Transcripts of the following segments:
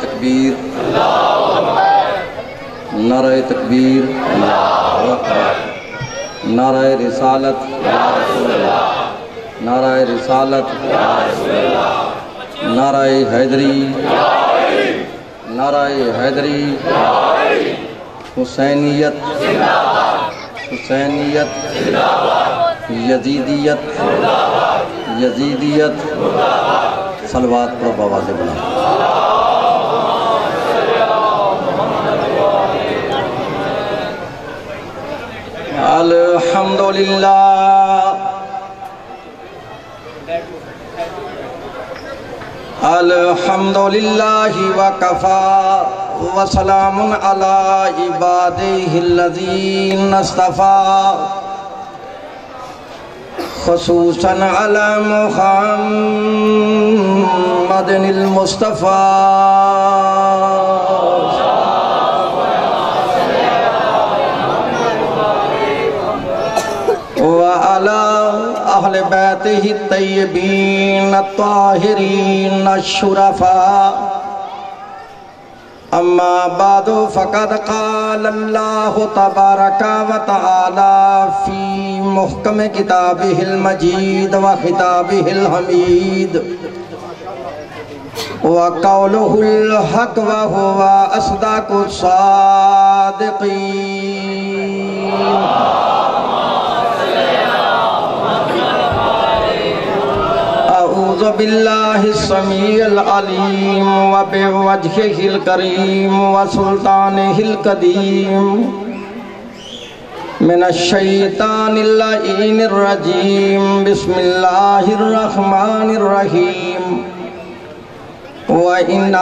تکبیر، نعرہ تکبیر، نعرہ رسالت، نعرہ رسالت، نعرہ حیدری، نعرہ حیدری، حسینیت، حسینیت، یزیدیت، یزیدیت، صلوات پر بآواز بلند۔ الحمدللہ الحمدللہ وکفی وسلام علی عبادہ الذین اصطفیٰ خصوصاً علی محمد المصطفیٰ وعلى أهل بيته الطيبين الطاهرين الشرفاء أما بعد فقد قال الله تبارك وتعالى في محكم كتابه المجيد وخطابه الحميد وقوله الحق وهو أصدق الصادقين أعوذ بالله السميع العليم وبوجهه الكريم وسلطانه القديم من الشيطان اللعين الرجيم بسم الله الرحمن الرحيم وإن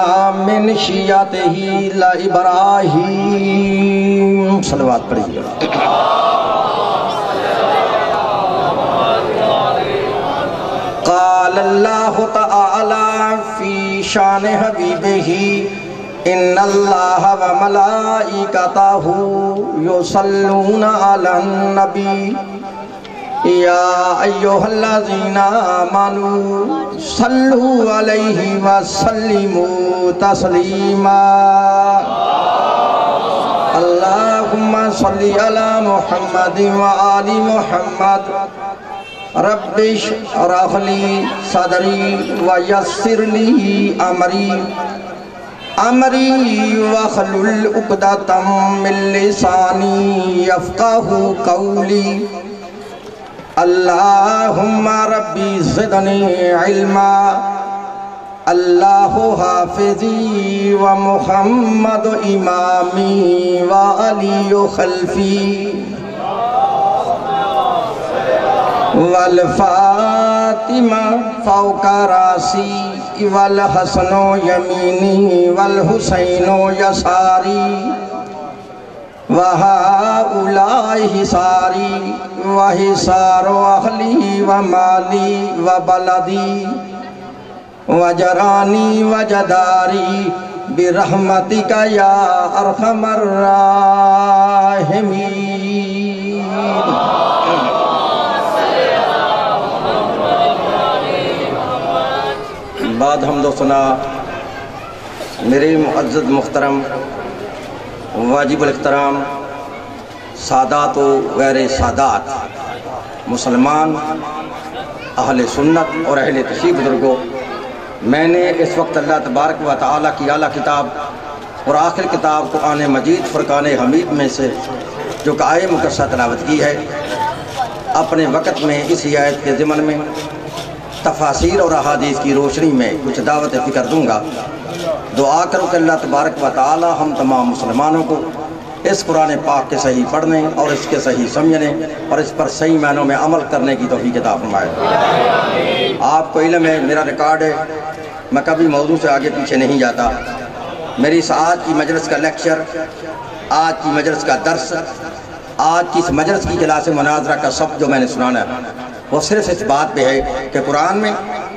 من شيعته لإبراهيم صلوات پڑھیے قال اللہ تعالی فی شان حبیبہ ان اللہ وملائکتہ یصلون علی النبی یا ایہا الذین آمنوا صلوا علیہ وسلموا تسلیما اللہم صلی علی محمد وآل محمد رب اشرح لي صدري ويسر لي أمري واحلل عقدة من لساني يفقهوا قولي اللهم ربي زدني علما الله حافظي ومحمد إمامي وعلي خلفي والفاطمہ فوق راسی والحسن یمینی والحسین یساری وہؤلاء حساری وحسار اہلی ومالی وبلدی وجرانی وجداری برحمتک یا ارحم الراحمین۔ بعد حمد و ثنا میرے معزز محترم واجب الاحترام سادات و غیر سادات مسلمان اہل سنت اور اہل تشریف بزرگوں، میں نے اس وقت اللہ تبارک و تعالیٰ کی اعلیٰ کتاب اور آخر کتاب قرآن مجید فرقان حمید میں سے جو کہ آیت مقدسہ تلاوت کی ہے، اپنے وقت میں اسی آیت کے ضمن میں تفاسیر اور احادیث کی روشنی میں کچھ دعوت فکر دوں گا۔ دعا کرو کہ اللہ تبارک و تعالی ہم تمام مسلمانوں کو اس قرآن پاک کے صحیح پڑھنے اور اس کے صحیح سمجھنے اور اس پر صحیح معنوں میں عمل کرنے کی توفیق عطا فرمائے۔ آپ کو علم ہے، میرا ریکارڈ ہے، میں کبھی موضوع سے آگے پیچھے نہیں جاتا۔ میری اس آج کی مجلس کا لیکچر، آج کی مجلس کا درس، آج کی اس مجلس کی کلاس مناظرہ کا سبق جو میں نے سنانا ہے وہ صرف اس بات پہ ہے کہ قرآن میں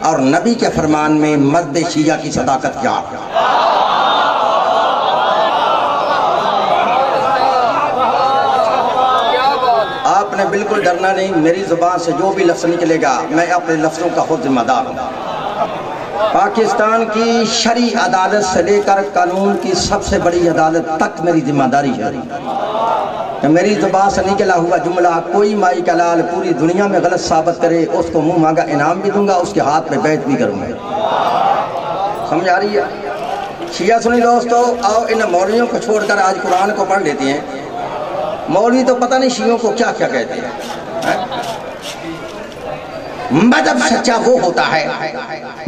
اور نبی کے فرمان میں مرد شیعہ کی صداقت کیا ہے۔ آپ نے بالکل ڈرنا نہیں، میری زبان سے جو بھی لفظ نکلے گا میں اپنے لفظوں کا خود ذمہ دار ہوں۔ پاکستان کی شرعی عدالت سے لے کر قانون کی سب سے بڑی عدالت تک میری ذمہ داری ہے کہ میری زبان سے نکلا ہوا جملہ کوئی مائی کا لال پوری دنیا میں غلط ثابت کرے، اس کو منہ مانگا انعام بھی دوں گا، اس کے ہاتھ پہ بیعت بھی کروں گا۔ سمجھ آ رہی ہے؟ شیعہ سنی دوستو، آؤ ان مولویوں کو چھوڑ کر آج قرآن کو پڑھ لیتے ہیں۔ مولوی تو پتہ نہیں شیعوں کو کیا کیا کہتے ہیں۔ مذہب سچا وہ ہوتا ہے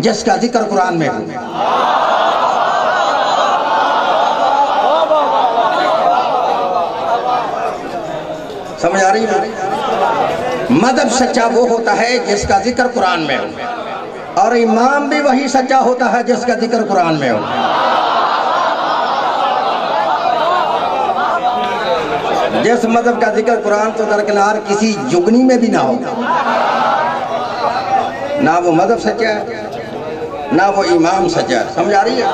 جس کا ذکر قرآن میں ہو۔ سمجھ آ رہی ہے؟ مذہب سچا وہ ہوتا ہے جس کا ذکر قرآن میں ہو، اور امام بھی وہی سچا ہوتا ہے جس کا ذکر قرآن میں ہو۔ جس مذہب کا ذکر قرآن تو درکنار کسی جگنی میں بھی نہ ہو، نہ وہ مذہب سچا ہے نہ وہ امام سچا ہے۔ سمجھ آ رہی ہے؟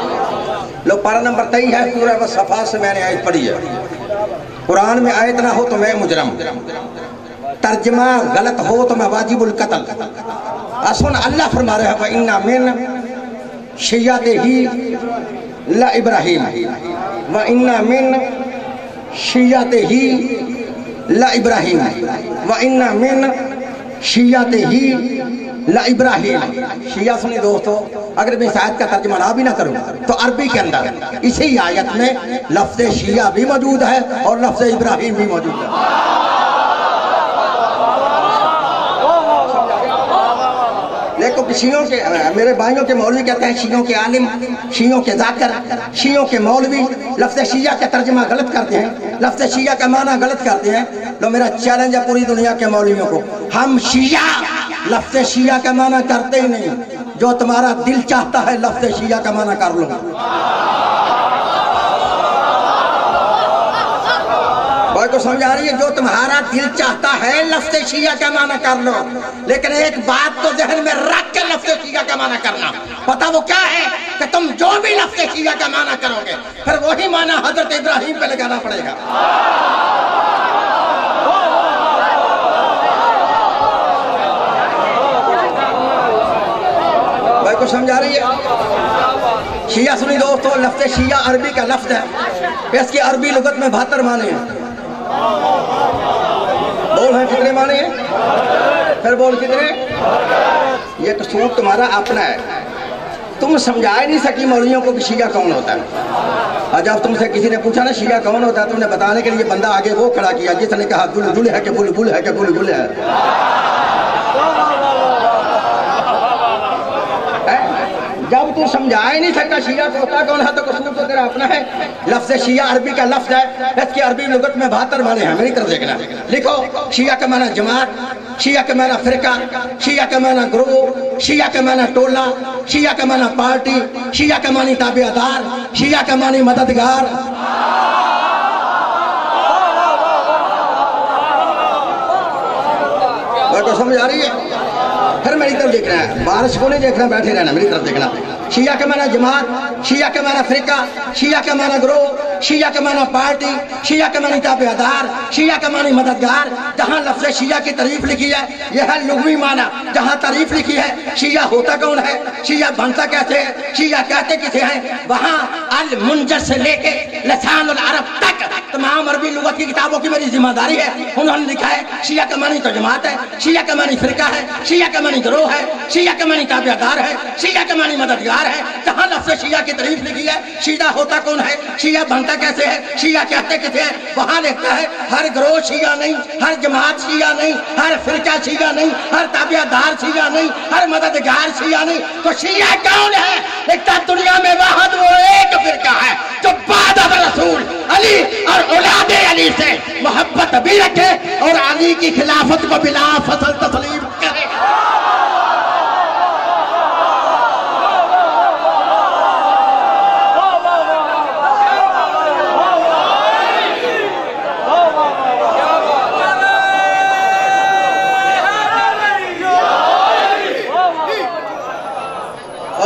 لو پارہ نمبر 23 ہے سورہ والصفات سے میں نے آیت پڑھی ہے۔ قرآن میں آیت نہ ہو تو میں مجرم، ترجمہ غلط ہو تو میں واجب القتل۔ اسن اللہ فرما رہا ہے وَإِنَّا مِن شِيَّعَتِهِ لَإِبْرَاهِيمَ وَإِنَّا مِن شِيَّعَتِهِ لَإِبْرَاهِيمَ وَإِنَّا مِن شِيَّعَتِهِ لَإِبْرَاهِيمَ۔ شیعہ سنی دوستو، اگر میں اس آیت کا ترجمہ نہ بھی نہ کروں تو عربی کے اندر اسی آیت میں لفظ شیعہ بھی موجود ہے اور لفظ ابراہیم بھی موجود ہے۔ لیکن شیعوں کے میرے بھائیوں کے مولوی کہتے ہیں شیعوں کے عالم، شیعوں کے ذاکر، شیعوں کے مولوی لفظ شیعہ کا ترجمہ غلط کرتے ہیں، لفظ شیعہ کا معنی غلط کرتے ہیں۔ تو میرا چیلنج ہے پوری دنیا کے مولویوں کو، ہم شیعہ لفظ شیعہ کا معنی کرتے ہی نہیں، جو تمہارا دل چاہتا ہے لفظ شیعہ کا معنی کر لو۔ بھائی کو سمجھ آ رہی ہے؟ جو تمہارا دل چاہتا ہے لفظ شیعہ کا معنی کر لو، لیکن ایک بات تو ذہن میں رکھ کے لفظ شیعہ کا معنی کرنا، پتہ وہ کیا ہے کہ تم جو بھی لفظ شیعہ کا معنی کرو گے پھر وہی معنی حضرت ابراہیم پہ لگانا پڑے گا۔ بھائی کو سمجھ آ رہی ہے؟ شیعہ سنی دوستو، لفظ شیعہ عربی کا لفظ ہے، اس کی عربی لغت میں 72 معنی ہیں۔ بول ہیں کتنے معنی ہیں؟ پھر بول کتنے؟ یہ قصور تمہارا اپنا ہے، تم سمجھا ہی نہیں سکی مولویوں کو کہ شیعہ کون ہوتا ہے۔ اور جب تم سے کسی نے پوچھا نا شیعہ کون ہوتا ہے، تم نے بتانے کے لیے بندہ آگے وہ کھڑا کیا جس نے کہا بلبل ہے کہ بلبل ہے کہ بلبل ہے۔ جب تو سمجھا ہی نہیں سکتا شیعہ کو ہوتا کون ہے تو قصور تو تیرا اپنا ہے۔ لفظ شیعہ عربی کا لفظ ہے، اس کی عربی لغت میں 72 معنی ہیں، میری طرف دیکھنا۔ لکھو، شیعہ کا معنی جماعت، شیعہ کا معنی فرقہ، شیعہ کا معنی گروہ، شیعہ کا معنی ٹولہ، شیعہ کا معنی پارٹی، شیعہ کا معنی تابعدار، شیعہ کا معنی مددگار۔ کو سمجھ آ رہی ہے؟ پھر میری طرف دیکھنا ہے، بارش کو نہیں دیکھنا، بیٹھے رہنا، میری طرف دیکھنا۔ شیعہ کا معنی جماعت، شیعہ کا معنی فرقہ، شیعہ کا معنی گروہ، شیعہ کا معنی پارٹی، شیعہ کا معنی تابعدار، شیعہ کا معنی مددگار۔ جہاں لفظ شیعہ کی تعریف لکھی ہے یہ ہے لغوی معنی، جہاں تعریف لکھی ہے شیعہ ہوتا کون ہے، شیعہ بنتا کیسے ہے، شیعہ کہتے کسے ہیں، وہاں المنجد سے لے کے لسان العرب تک تمام عربی لغت کی کتابوں کی میری ذمہ داری ہے۔ انہوں نے لکھا ہے شیعہ کا معنی تو جماعت ہے، شیعہ کا معنی فرقہ ہے، شیعہ کا معنی گروہ ہے، شیعہ کا معنی تابعدار ہے، شیعہ کا معنی مددگار ہے۔ جہاں لفظ شیعہ کی تعریف لکھی ہے شیعہ ہوتا کون ہے، شیعہ بنتا کیسے ہے، شیعہ کہتے کسے ہیں، وہاں لکھتا ہے ہر گروہ شیعہ نہیں، ہر جماعت شیعہ نہیں، ہر فرقہ شیعہ نہیں، ہر تابعدار شیعہ نہیں، ہر مددگار شیعہ نہیں۔ تو شیعہ کون ہے؟ لکھتا دنیا میں واحد وہ ایک فرقہ ہے جو بعد از رسول علی اور اولاد علی سے محبت بھی رکھے اور علی کی خلافت کو بلا فصل تسلیم کرے۔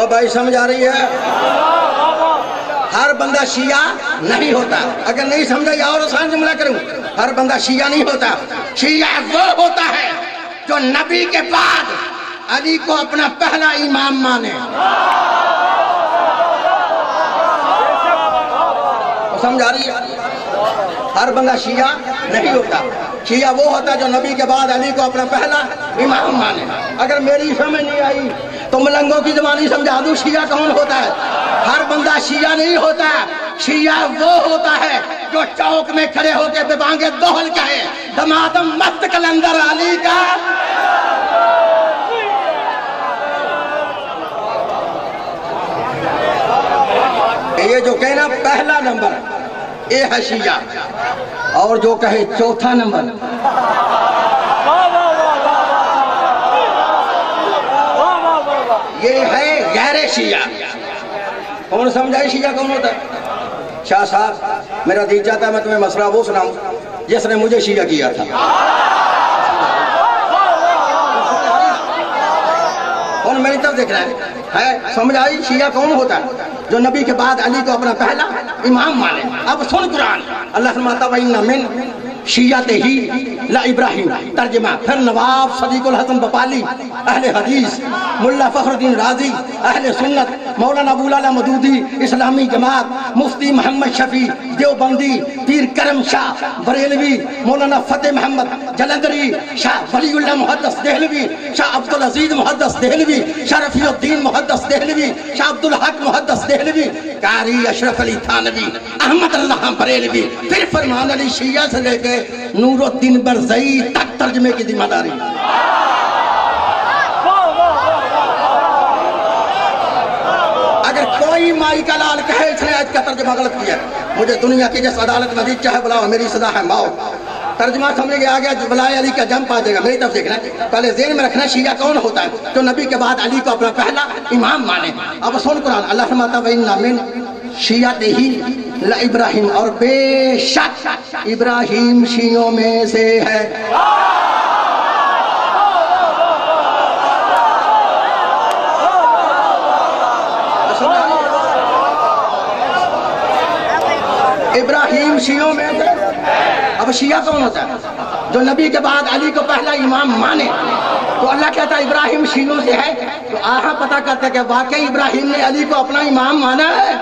بھائی سمجھ آ رہی ہے؟ ہر بندہ شیعہ نہیں ہوتا۔ اگر نہیں سمجھا یا اور آسان جملہ کروں، ہر بندہ شیعہ نہیں ہوتا۔ شیعہ وہ ہوتا ہے جو نبی کے بعد علی کو اپنا پہلا امام مانے. سمجھ آ رہی ہے؟ ہر بندہ شیعہ نہیں ہوتا. شیعہ وہ ہوتا جو نبی کے بعد علی کو اپنا پہلا امام مانے. اگر میری سمجھ نہیں آئی تو ملنگوں کی زبانی سمجھا دوں شیعہ کون ہوتا ہے. ہر بندہ شیعہ نہیں ہوتا. شیعہ وہ ہوتا ہے جو چوک میں کھڑے ہو کے ببانگے دوہل کہے دمادم مست کلندر علی کا. یہ جو کہنا پہلا نمبر یہ ہے شیعہ. اور جو کہے چوتھا نمبر یہ ہے غیر شیعہ. کون سمجھائے شیعہ کون ہوتا ہے؟ شاہ صاحب میرا دل چاہتا ہے میں تمہیں مسئلہ وہ سناؤں جس نے مجھے شیعہ کیا تھا. کون میری طرف دیکھ رہا ہے؟ سمجھ آئی شیعہ کون ہوتا ہے؟ جو نبی کے بعد علی کو اپنا پہلا امام مانے. اب سن قرآن. اللہ فرماتا وَإِنَّ مِن شیعتہ لابراہیم. ترجمہ پھر نواب صدیق الحسن بپالی اہل حدیث، ملا فخر الدین رازی اہل سنت، مولانا ابو الاعلی مودودی اسلامی جماعت، مفتی محمد شفیع دیوبندی، پیر کرم شاہ بریلوی، مولانا فتح محمد جلندری، شاہ ولی اللہ محدث دہلوی، شاہ عبدالعزیز محدث دہلوی، شاہ رفیع الدین محدث دہلوی، شاہ عبدالحق محدث دہلوی، قاری اشرف علی تھانوی، احمد اللہ بریلوی، پھر فرمان علی شیعہ سے لے کے نور الدین برزئی تک ترجمے کی ذمہ داری. اگر کوئی مائی کا لال کہے اس نے آج کا ترجمہ غلط کیا مجھے دنیا کی جس عدالت میں چاہے بلاؤ میری سزا ہے موت. ترجمہ سمجھ گیا آگیا بلائے علی کا جمپ آ جائے گا. میری طرف دیکھنا پہلے ذہن میں رکھنا شیعہ کون ہوتا ہے جو نبی کے بعد علی کو اپنا پہلا امام مانے. اب سن قرآن. اللہ فرماتا وَإِنَّ مِن شیعتہ لابراہیم. اور بے شک ابراہیم شیعوں میں سے ہے. ابراہیم شیعوں میں سے. اب شیعہ کون ہوتا ہے جو نبی کے بعد علی کو پہلا امام مانے. تو اللہ کہتا ہے ابراہیم شیعوں سے ہے. تو آہاں پتہ کرتے کہ واقعی ابراہیم نے علی کو اپنا امام مانا ہے.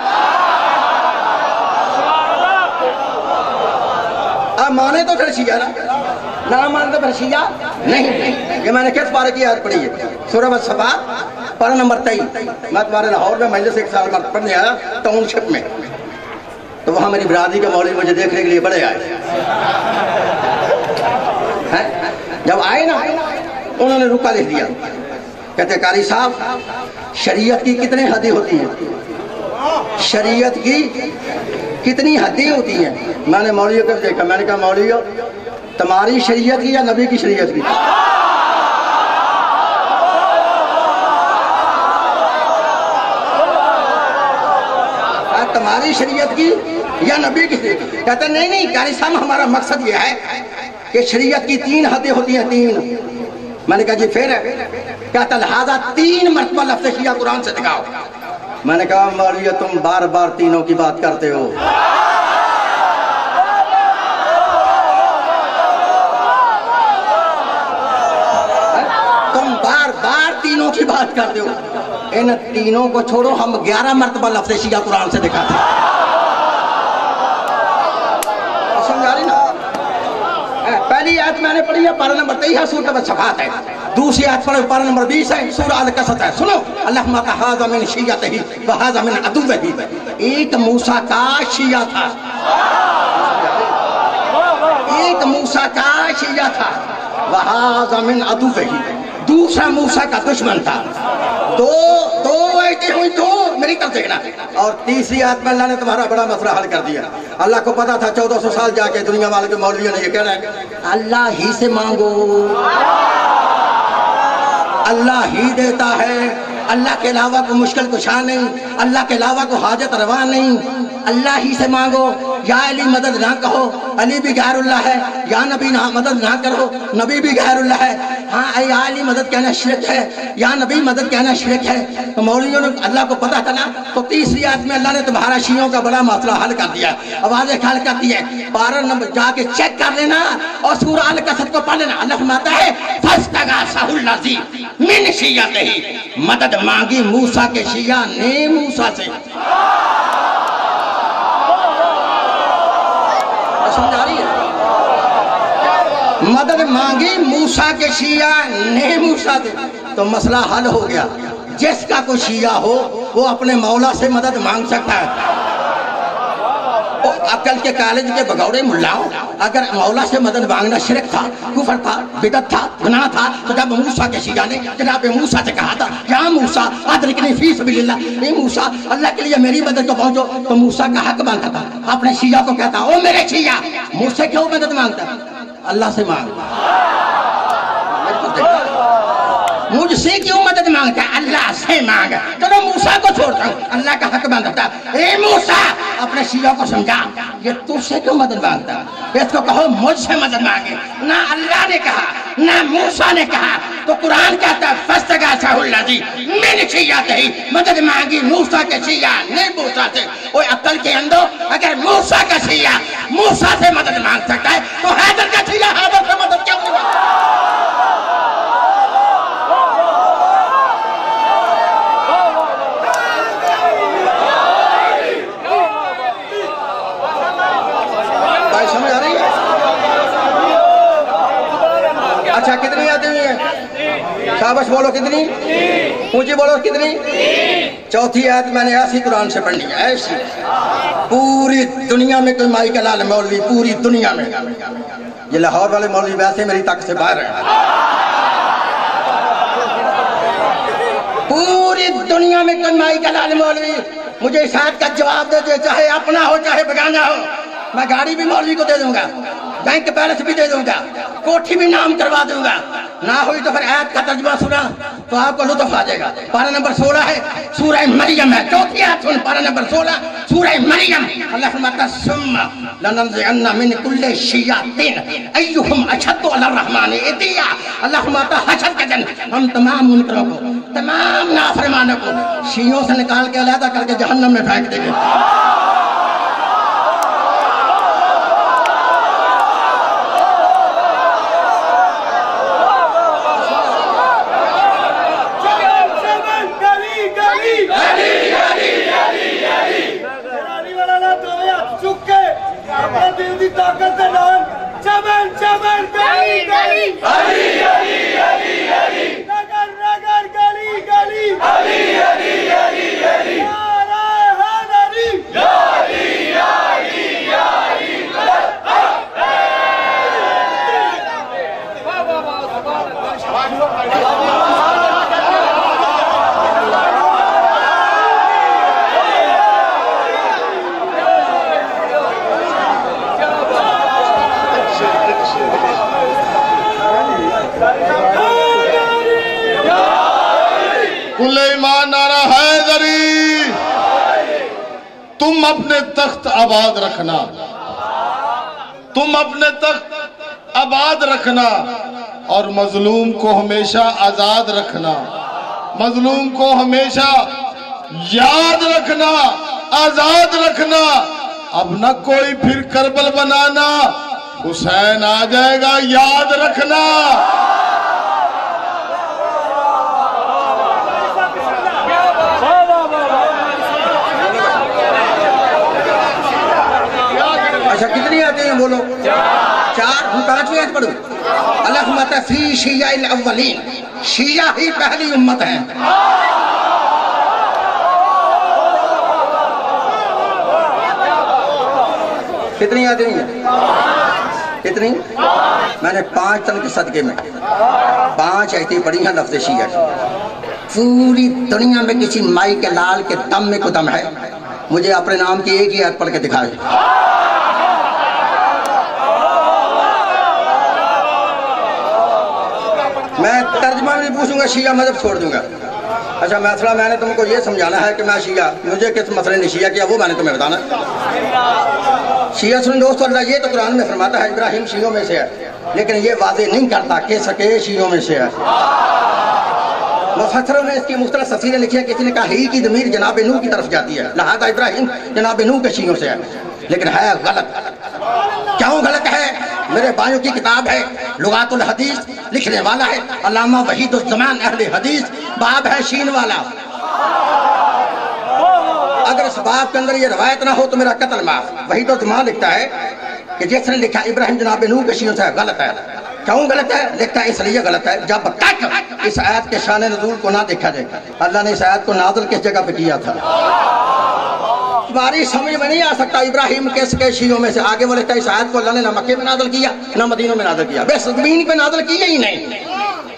اب مانے تو پھر شیعہ نہ مانے تو پھر شیعہ نہیں. یہ میں نے کس پارے کی آیت پڑھی ہے؟ سورہ الصفات پارہ نمبر 23. میں تمہارے لاہور میں مجلس ایک سال بعد پڑھنے آیا ٹاؤن شپ میں. تو وہاں میری برادری کے مولوی مجھے دیکھنے کے لیے بڑے آئے. جب آئے نا انہوں نے رکا لکھ دیا. کہتے قاری صاحب شریعت کی کتنے حدیں ہوتی ہیں؟ شریعت کی کتنی حدیں ہوتی ہیں؟ میں نے مولویوں کو دیکھا. میں نے کہا مولویوں تمہاری شریعت کی یا نبی کی شریعت کی؟ تمہاری شریعت کی یا نبی کی شریعت کی؟ کہتے نہیں قاری صاحب ہمارا مقصد یہ ہے کہ شریعت کی 3 حدیں ہوتی ہیں. 3. میں نے کہا جی پھر کہتا لہذا 3 مرتبہ لفظ شیعہ قرآن سے دکھاؤ. میں نے کہا مولوی تم بار بار تینوں کی بات کرتے ہو. تم بار بار تینوں کی بات کرتے ہو. ان تینوں کو چھوڑو ہم 11 مرتبہ لفظ شیعہ قرآن سے دکھاتے ہیں. سمجھا رہی نا؟ پہلی آیت میں نے پڑھی ہے پارہ نمبر 23 ہے سورۃ الصفات ہے. دوسری آیت پڑھی پارہ نمبر 20 ہے سورہ القصص ہے. سنو اللہ ماتا ھذا من شیعتہ وھذا من عدوہ. ایک موسیٰ کا شیعہ تھا. ایک موسیٰ کا شیعہ تھا. وھذا من عدوہ. دوسرا موسیٰ کا دشمن تھا. دو ایتے ہوئی دو. میری طرف دیکھنا. اور تیسری آیت میں اللہ نے تمہارا بڑا مسئلہ حل کر دیا. اللہ کو پتا تھا 1400 سال جا کے دنیا والے کے مولویوں نے یہ کہنا ہے اللہ ہی سے مانگو. اللہ ہی دیتا ہے. اللہ کے علاوہ کو مشکل کشا نہیں. اللہ کے علاوہ کو حاجت روا نہیں. اللہ ہی سے مانگو. یا علی مدد نہ کہو علی بھی غیر اللہ ہے. یا نبی نہ مدد نہ کرو نبی بھی غیر اللہ ہے. ہاں اے علی مدد کہنا شرک ہے، یا نبی مدد کہنا شرک ہے. تو مولویوں نے اللہ کو پتا چلا تو تیسری آیت میں اللہ نے تمہارا شیعوں کا بڑا مسئلہ حل کر دیا. آوازیں کھال کرتی ہے، پارہ نمبر جا کے چیک کر لینا اور سورہ الکسد کو پڑھ لینا. اللہ فرماتا ہے فاستغاثہ الذی من شیعتہ، مدد مانگی موسیٰ کے شیعہ نے موسیٰ سے. سمجھا رہی ہے؟ مدد مانگی موسیٰ کے شیعہ نے موسیٰ سے، تو مسئلہ حل ہو گیا. جس کا کوئی شیعہ ہو وہ اپنے مولا سے مدد مانگ سکتا ہے. عقل کے کالج کے بگوڑے ملاؤں، اگر مولا سے مدد مانگنا شرک تھا، کفر تھا، بدعت تھا، گناہ تھا، تو جب موسیٰ کے شیعہ نے جناب موسیٰ سے کہا تھا یا موسیٰ ادرکنی فی سبیل اللہ، اے موسیٰ اللہ کے لیے میری مدد کو پہنچو، تو موسیٰ کا حق مانگتا تھا. اپنے شیعہ کو کہتا او میرے شیعہ مجھ سے کیوں مدد مانگتا؟ اللہ سے مانگ. مجھ سے کیوں مدد مانگتا ہے؟ اللہ سے مانگ. چلو موسیٰ کو چھوڑتا ہوں، اللہ کا حق مانگتا. اے موسیٰ اپنے شیعہ کو سمجھا یہ تجھ سے کیوں مدد مانگتا؟ اس کو کہو مجھ سے مدد مانگے. نہ اللہ نے کہا نہ موسیٰ نے کہا. تو قرآن کہتا ہے فاستغاثہ الذی من شیعتہ، مدد مانگی موسیٰ کے شیعہ نے موسیٰ سے. اوہ عقل کے اندر اگر موسیٰ کا شیعہ موسیٰ سے مدد مانگ سکتا ہے تو حیدر کا شیعہ حیدر سے مدد کیوں نہیں مانگتا؟ اچھا کتنی آتی ہوئی ہیں؟ شابش بولو کتنی؟ اونچی بولو کتنی؟ چوتھی آیت میں نے ایسی قرآن سے پڑھنی ہے، ایسی. پوری دنیا میں کوئی مائی کا لال مولوی، پوری دنیا میں. یہ لاہور والے مولوی ویسے میری طاقت سے باہر ہیں. پوری دنیا میں کوئی مائی کا لال مولوی مجھے اس آیت کا جواب دے دے، چاہے اپنا ہو چاہے بگانا ہو. میں گاڑی بھی مولوی کو دے دوں گا، بینک بیلنس بھی دے دوں گا، کوٹھی بھی نام کروا دوں گا. نہ ہوئی تو پھر آیت کا ترجمہ سنا تو آپ کو لطف آ جائے گا. پارہ نمبر 16 ہے، سورہ مریم ہے. چوتھی آیت سن، پارہ نمبر 16 سورہ مریم. اللہ فرماتا ہے ثم لننزعن من کل شیعۃ ایہم اشد علی الرحمن عتیا. اللہ فرماتا ہے حشر کے دن ہم تمام منکروں کو، تمام نافرمانوں کو شیعوں سے نکال کے علیحدہ کر کے جہنم میں پھینک دیں گے. تم اپنے تخت آباد رکھنا، تم اپنے تخت آباد رکھنا اور مظلوم کو ہمیشہ آزاد رکھنا، مظلوم کو ہمیشہ یاد رکھنا، آزاد رکھنا. اب نہ کوئی پھر کربل بنانا، حسین آ جائے گا، یاد رکھنا. اچھا کتنی آتے ہیں بولو؟ 4. 5ویں آیت پڑھو. اللہ فرماتا ہے فی شیعہ الاولین، شیعہ ہی پہلی امت ہے. کتنی آتے ہیں؟ کتنی؟ میں نے 5 تن کے صدقے میں 5 ایتی پڑھی ہیں لفظ شیعہ کی. پوری دنیا میں کسی مائی کے لال کے دم میں کو دم ہے، مجھے اپنے نام کی ایک ہی آیت پڑھ کے دکھائے. میں ترجمہ نہیں پوچھوں گا، شیعہ مذہب چھوڑ دوں گا. اچھا مسئلہ میں نے تم کو یہ سمجھانا ہے کہ میں شیعہ، مجھے کس مسئلے نے شیعہ کیا وہ میں نے تمہیں بتانا. شیعہ سن دوستو، اللہ یہ تو قرآن میں فرماتا ہے ابراہیم شیعوں میں سے ہے. لیکن یہ واضح نہیں کرتا کہ سکے شیعوں میں سے ہے۔ مفسروں نے اس کی مختلف تفسیریں لکھی ہیں، کسی نے کہا ہی کی ضمیر جناب نوح کی طرف جاتی ہے، لہذا ابراہیم جناب نوح کے شیعوں سے ہے، لیکن ہے غلط۔ کیوں غلط ہے؟ میرے بھائیوں کی کتاب ہے لغات الحدیث، لکھنے والا ہے علامہ وحید الزمان اہل حدیث، باب ہے شین والا۔ اگر اس باب کے اندر یہ روایت نہ ہو تو میرا قتل معاف۔ وحید الزمان لکھتا ہے کہ جس نے لکھا ابراہیم جناب نوح کے شیعوں سے ہے، غلط ہے۔ کیوں غلط ہے؟ لکھتا ہے اس لیے غلط ہے جب تک اس آیت کے شان نزول کو نہ دیکھا جائے۔ اللہ نے اس آیت کو نازل کس جگہ پہ کیا تھا؟ تمہاری سمجھ میں نہیں آ سکتا ابراہیم کس کے شیعوں میں سے۔ آگے وہ لکھتا ہے اس آیت کو اللہ نے نہ مکے میں نازل کیا نہ مدینہ میں نازل کیا، بے زمین پہ نازل کیا ہی نہیں،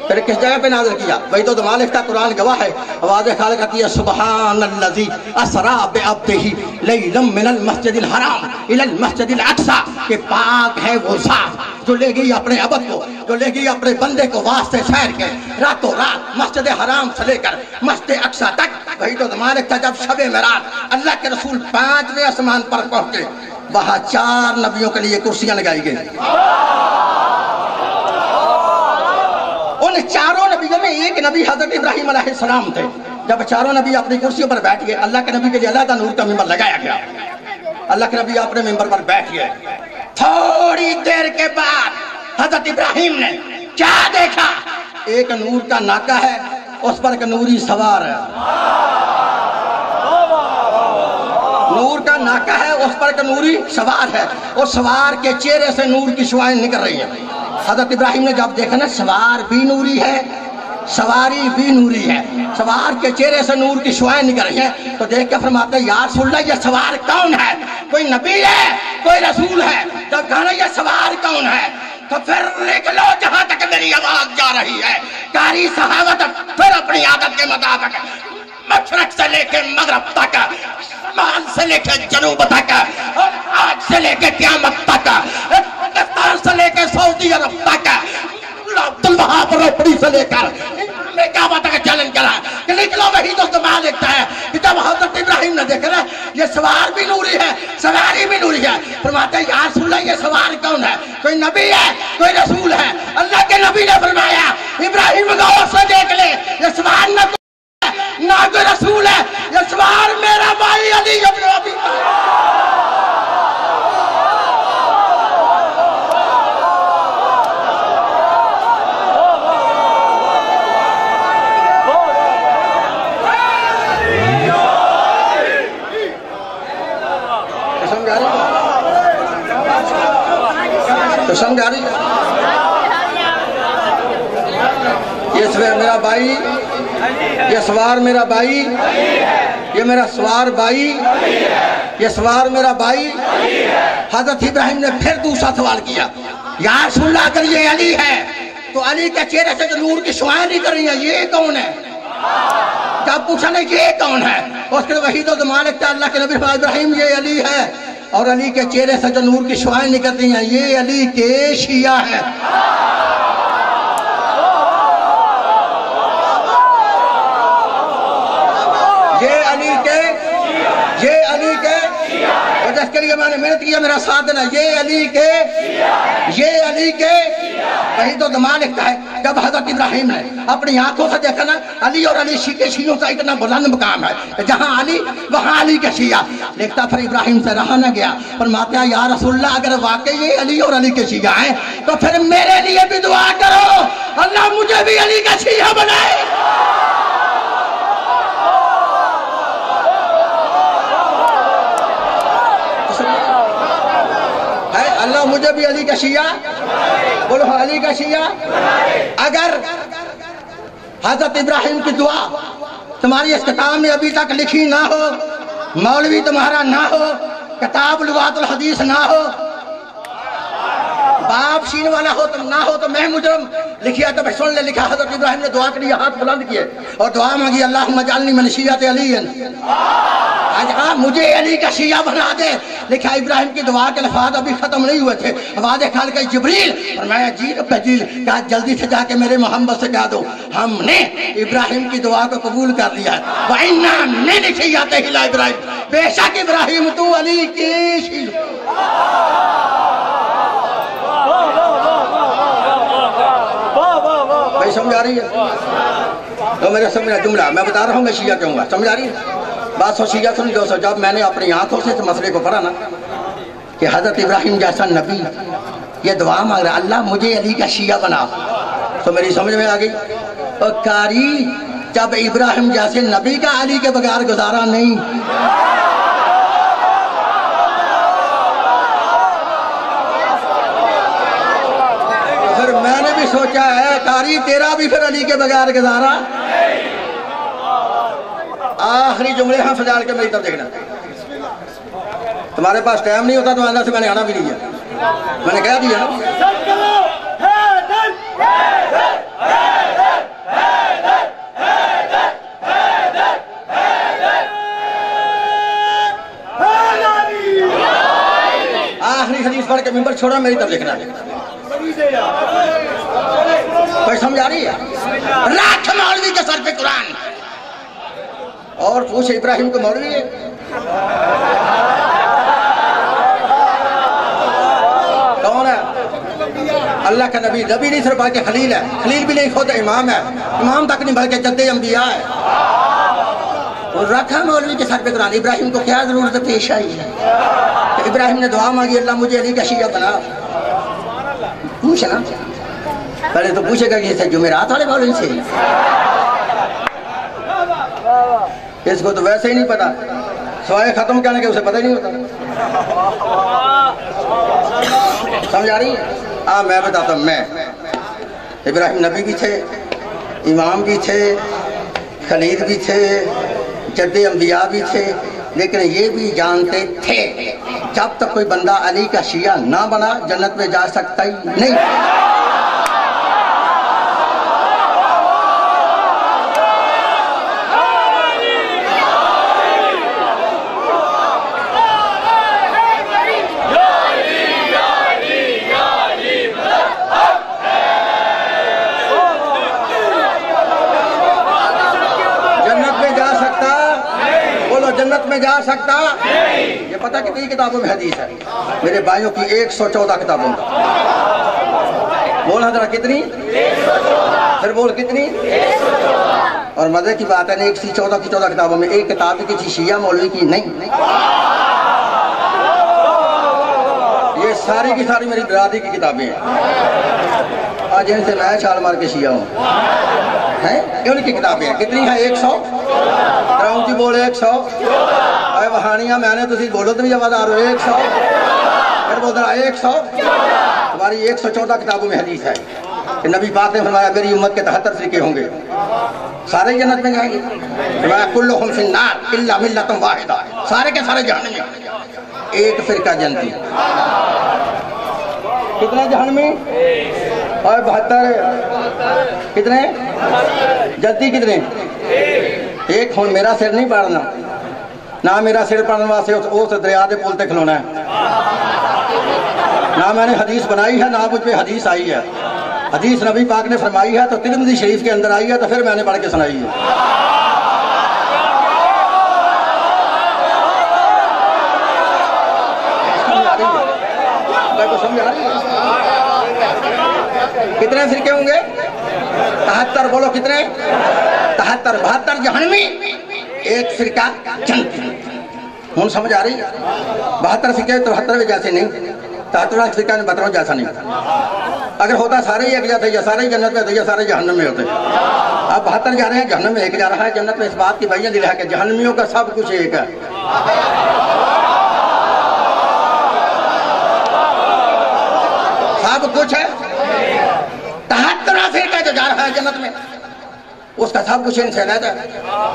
پھر کس جگہ پہ نازل کیا؟ وہی تو دماغ لکھتا قرآن گواہ ہے، آواز خالق آتی ہے سبحان الذی اسری بعبدہ لیلا من المسجد الحرام الی المسجد الاقصی، کہ پاک ہے وہ ذات جو لے گئی اپنے عبد کو، جو لے گئی اپنے بندے کو واسطے سیر کے راتوں رات مسجد حرام سے لے کر مسجد اقصی تک۔ وہی تو دماغ لکھتا جب شب معراج اللہ کے رسول 5ویں آسمان پر پہنچے، وہاں 4 نبیوں کے لیے کرسیاں لگائی گئی۔ ان 4 نبیوں میں ایک نبی حضرت ابراہیم علیہ السلام تھے۔ جب 4 نبی اپنی کرسیوں پر بیٹھ گئے، اللہ کے نبی کے لیے علیحدہ نور کا ممبر لگایا گیا۔ اللہ کے نبی اپنے ممبر پر بیٹھ گئے۔ تھوڑی دیر کے بعد حضرت ابراہیم نے کیا دیکھا؟ ایک نور کا ناکہ ہے، اس پر ایک نوری سوار ہے۔ نور کا ناکہ ہے، اس پر ایک نوری سوار ہے، اور سوار کے چہرے سے نور کی شعائیں نکل رہی ہیں۔ حضرت ابراہیم نے جب دیکھا نا سوار بھی نوری ہے، سواری بھی نوری ہے، سوار کے چہرے سے نور کی شعائیں نکل رہی ہیں، تو دیکھ کے فرماتے ہیں یا رسول اللہ یہ سوار کون ہے؟ کوئی نبی ہے؟ کوئی رسول ہے؟ جب کہا نا یہ سوار کون ہے تو پھر نکلو جہاں تک میری آواز جا رہی ہے۔ قاری صحابت پھر اپنی عادت کے مطابق مشرق سے لے کے مغرب تک، شمال سے لے کے جنوب تک، اور آج سے لے کے قیامت تک، پاکستان سے لے کے سعودی عرب تک، عبدالوہاب روپڑی سے لے کر امریکہ تک چیلنج کرا کہ نکلو۔ وہی تو استعمال لکھتا ہے کہ جب حضرت ابراہیم نے دیکھا نا یہ سوار بھی نوری ہے، سواری بھی نوری ہے، فرماتے ہیں یا رسول اللہ یہ سوار کون ہے؟ کوئی نبی ہے؟ کوئی رسول ہے؟ اللہ کے نبی نے فرمایا ابراہیم غور سے دیکھ لے، یہ سوار نہ کوئی رسول ہے، یہ سوار میرا بھائی علی ابن ابی طالب۔ تو سمجھ آ رہی ہے؟ یہ سوار میرا بھائی، یہ سوار میرا بھائی، یہ میرا سوار بھائی، یہ سوار میرا بھائی۔ حضرت ابراہیم نے پھر دوسرا سوال کیا یا رسول اللہ اگر یہ علی ہے تو علی کے چہرے سے جو نور کی شعائیں نکل رہی ہیں یہ کون ہے؟ جب پوچھا نہیں یہ کون ہے، اس کے وحید و زمان لکھتا اللہ کے نبی ابراہیم یہ علی ہے، اور علی کے چہرے سے جو نور کی شعائیں نکلتی ہیں یہ علی کے شیعہ ہیں۔ یہ علی کے اور جس کے لیے میں نے محنت کیا میرا ساتھ دینا، یہ علی کے وہی تو دماغ لکھتا ہے جب حضرت ابراہیم نے اپنی آنکھوں سے دیکھا نا علی اور علی کے شیعوں کا اتنا بلند مقام ہے، جہاں علی وہاں علی کے شیعہ، لکھتا پھر ابراہیم سے رہا نہ گیا، فرماتے ہیں یا رسول اللہ اگر واقعی یہ علی اور علی کے شیعہ ہیں تو پھر میرے لیے بھی دعا کرو اللہ مجھے بھی علی کا شیعہ بنائے۔ اللہ مجھے بھی علی کا شیعہ، بولو علی کا شیعہ۔ اگر حضرت ابراہیم کی دعا تمہاری اس کتاب میں ابھی تک لکھی نہ ہو، مولوی تمہارا نہ ہو، کتاب لغات الحدیث نہ ہو، باب شین والا ہو تو نہ ہو تو میں مجرم لکھیا تو سن لے، لکھا حضرت ابراہیم نے دعا کے لیے ہاتھ بلند کیے اور دعا مانگی اللہم اجعلنی من شیعۃ علی، ہاں مجھے علی کا شیعہ بنا دے۔ لکھا ابراہیم کی دعا کے لفظ ابھی ختم نہیں ہوئے تھے، آواز خال کا جبریل فرمایا جی رب جیل، کہا جلدی سے جا کے میرے محمد سے کہا دو ہم نے ابراہیم کی دعا کو قبول کر لیا ہے، وَإِنَّا مِنْ شِيَّعَتِهِ إِلَىٰ إِبْرَاهِيمَ، بے شک ابراہیم تو علی کی شیعہ۔ بھائی سمجھ آ رہی ہے؟ تو میرے سمجھ جملہ میں بتا رہا ہوں میں شیعہ کہوں گا، سمجھ آ رہی ہے؟ بات سو شیعہ سن جو سو جب میں نے اپنی آنکھوں سے اس مسئلے کو پڑھا نا کہ حضرت ابراہیم جیسا نبی یہ دعا مانگ رہا اللہ مجھے علی کا شیعہ بنا، تو میری سمجھ میں آ گئی اور کاری جب ابراہیم جیسے نبی کا علی کے بغیر گزارا نہیں، پھر میں نے بھی سوچا ہے کاری تیرا بھی پھر علی کے بغیر گزارا۔ آخری جملے ہاں فضال کے میری طرف دیکھنا، تمہارے پاس ٹائم نہیں ہوتا تو اندر سے میں نے آنا بھی نہیں ہے، میں نے کہہ دیا نا۔ آخری حدیث پڑھ کے ممبر چھوڑا میری طرف دیکھنا، کوئی سمجھ آ رہی ہے؟ لاکھ مولوی کے سر پہ قرآن اور پوچھے ابراہیم کو مولوی ہے؟ کون ہے؟ اللہ کا نبی، نبی نہیں صرف بلکہ خلیل ہے، خلیل بھی نہیں خود امام ہے، امام تک نہیں بلکہ جد انبیاء ہے، اور رکھا مولوی کے سر پہ قرآن۔ ابراہیم کو کیا ضرورت پیش آئی ہے؟ ابراہیم نے دعا مانگی اللہ مجھے علی کا شیعہ بنا، پوچھنا پہلے تو پوچھے گا کہ اسے جمعرات والے مولوی سے، اس کو تو ویسے ہی نہیں پتا، سوائے ختم کرنے کے اسے پتہ ہی نہیں ہوتا۔ سمجھ آ رہی ہے؟ میں بتاتا ہوں، میں ابراہیم نبی بھی تھے، امام بھی تھے، خلیل بھی تھے، جد انبیاء بھی تھے، لیکن یہ بھی جانتے تھے جب تک کوئی بندہ علی کا شیعہ نہ بنا جنت میں جا سکتا ہی نہیں۔ جنت میں جا سکتا نہیں، یہ پتہ کتنی کتابوں میں حدیث ہے میرے بھائیوں کی؟ 114 کتابوں میں۔ بول حضرت کتنی؟ 114۔ پھر بول کتنی؟ 114۔ اور مزے کی بات ہے نا 114 کی 14 کتابوں میں ایک کتاب بھی کسی شیعہ مولوی کی نہیں، یہ ساری کی ساری میری برادری کی کتابیں ہیں، آج ان سے میں چھال مار کے شیعہ ہوں، ہیں ان کی کتابیں ہیں۔ کتنی ہیں؟ 100۔ راؤں جی بولے 100۔ اے وہانیاں میں نے تسی بولو تو بھی آواز آ رہے 100، پھر بول رہا 100۔ تمہاری 114 کتابوں میں حدیث ہے کہ نبی پاک نے فرمایا میری امت کے 73 فرقے ہوں گے، سارے جنت میں جائیں گے، فرمایا کلہم فی النار الا ملۃ واحدہ، سارے کے سارے جہنمی، ایک فرقہ جنتی۔ کتنے جہنمی؟ اور 72۔ کتنے جنتی؟ کتنے؟ ایک ہون میرا سر نہیں پڑھنا، نہ میرا سر پڑھنے واسطے اس دریا دے پول تے کھلونا ہے، نہ میں نے حدیث بنائی ہے نہ مجھ پہ حدیث آئی ہے، حدیث نبی پاک نے فرمائی ہے تو ترمذی شریف کے اندر آئی ہے تو پھر میں نے پڑھ کے سنائی ہے۔ سمجھ آ رہی ہے؟ کتنے فرقے ہوں گے؟ 73۔ بولو کتنے؟ 73۔ 72 جہنمی، ایک فرقہ جنتی۔ ہوں سمجھ آ رہی ہے؟ 72 فرقے 73 جیسے نہیں، 73 فرقہ 72 جیسا نہیں۔ اگر ہوتا سارے ہی ایک جیسے یا سارے جنت میں ہوتے یا سارے جہنم میں ہوتے، اب 72 جا رہے ہیں جہنم میں، ایک جا رہا ہے جنت میں۔ اس بات کی بیان دلا ہے کہ جہنمیوں کا سب کچھ ایک ہے، سب کچھ ہے۔ 73 فرقہ جو جا رہا ہے جنت میں اس کا سب کچھ ان سے رہتا ہے،